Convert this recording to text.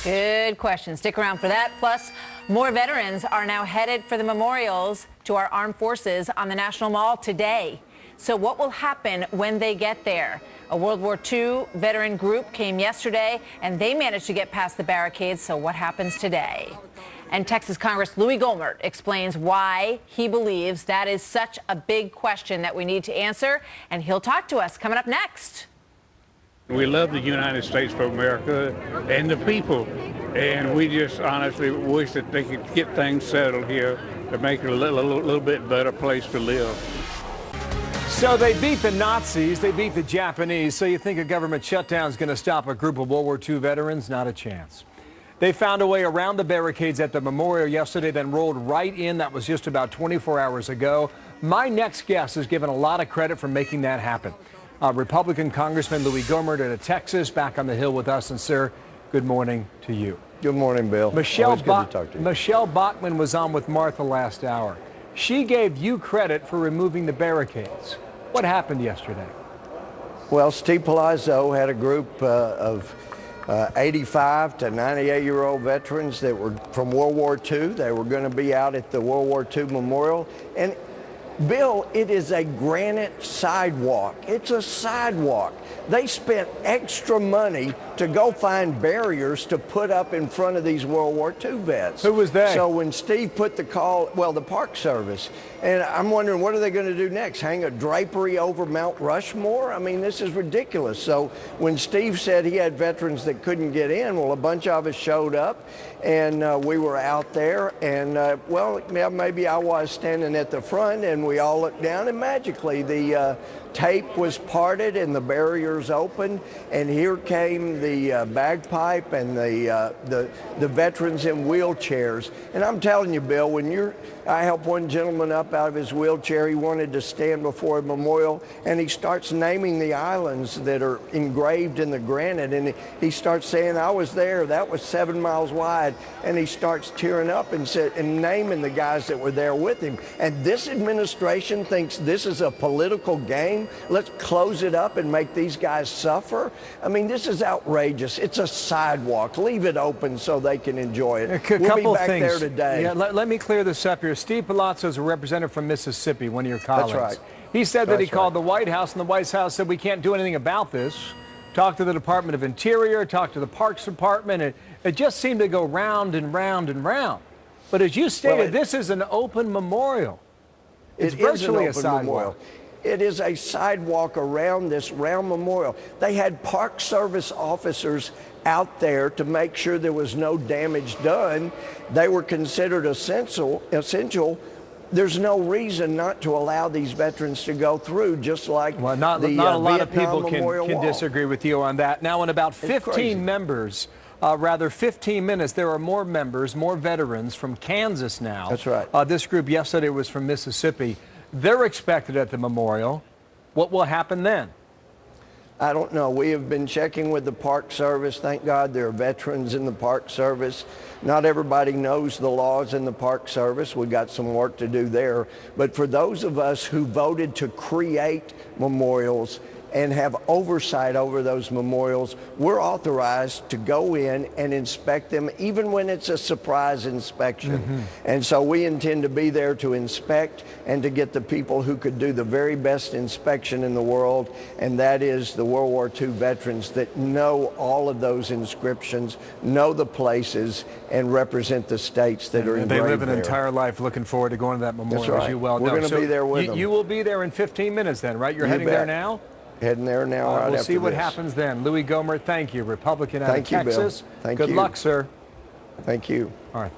Good question. Stick around for that. Plus, more veterans are now headed for the memorials to our armed forces on the National Mall today. So what will happen when they get there? A World War II veteran group came yesterday, and they managed to get past the barricades. So what happens today? And Texas Congress Louie Gohmert explains why he believes that is such a big question that we need to answer. And he'll talk to us coming up next. We love the United States of America and the people, and we just honestly wish that they could get things settled here to make it a little bit better place to live. So they beat the Nazis, they beat the Japanese, so you think a government shutdown is going to stop a group of World War II veterans? Not a chance. They found a way around the barricades at the memorial yesterday, then rolled right in. That was just about 24 hours ago. My next guest is given a lot of credit for making that happen. Republican Congressman Louie Gohmert out of Texas, back on the Hill with us. And, sir, good morning to you. Good morning, Bill. Michelle Always good to talk to you. Michelle Bachmann was on with Martha last hour. She gave you credit for removing the barricades. What happened yesterday? Well, Steve Palazzo had a group of 85 to 98-year-old veterans that were from World War II. They were going to be out at the World War II Memorial. And Bill, it is a granite sidewalk. It's a sidewalk. They spent extra money to go find barriers to put up in front of these World War II vets. Who was they? So when Steve put the call, well, the Park Service, and I'm wondering, what are they going to do next? Hang a drapery over Mount Rushmore? I mean, this is ridiculous. So when Steve said he had veterans that couldn't get in, well, a bunch of us showed up, and we were out there, and, well, maybe I was standing at the front, and we all looked down, and magically the tape was parted and the barriers opened, and here came the bagpipe and the veterans in wheelchairs. And I'm telling you, Bill, I helped one gentleman up out of his wheelchair. He wanted to stand before a memorial, and he starts naming the islands that are engraved in the granite, and he starts saying, I was there, that was 7 miles wide, and he starts tearing up and naming the guys that were there with him. And this administration thinks this is a political game. Let's close it up and make these guys suffer. I mean, this is outrageous. It's a sidewalk. Leave it open so they can enjoy it. We'll be back there today. Yeah, let me clear this up here. Steve Palazzo is a representative from Mississippi, one of your colleagues. That's right. He said that he called the White House, and the White House said we can't do anything about this. Talked to the Department of Interior, talked to the Parks Department. It just seemed to go round and round and round. But as you stated, this is an open memorial. It's virtually a sidewalk. Memorial. It is a sidewalk around this round memorial. They had Park Service officers out there to make sure there was no damage done. They were considered essential. There's no reason not to allow these veterans to go through, just like not a lot of people can disagree with you on that. Now, in about 15 minutes, there are more members, more veterans from Kansas now. That's right. This group yesterday was from Mississippi. They're expected at the memorial. What will happen then? I don't know. We have been checking with the Park Service. Thank God there are veterans in the Park Service. Not everybody knows the laws in the Park Service. We got some work to do there. But for those of us who voted to create memorials and have oversight over those memorials, we're authorized to go in and inspect them, even when it's a surprise inspection. And so we intend to be there to inspect and to get the people who could do the very best inspection in the world, and that is the World War II veterans that know all of those inscriptions, know the places, and represent the states that are engraved there. They live an entire life looking forward to going to that memorial, That's right. as you well know. We're going to be there with them. You will be there in 15 minutes then, right? You're heading there now? Heading there now. Right, we'll after see what this. happens then. Louie Gohmert, thank you. Republican out of Thank you, Texas. Bill. Thank you. Good luck, sir. Thank you. All right.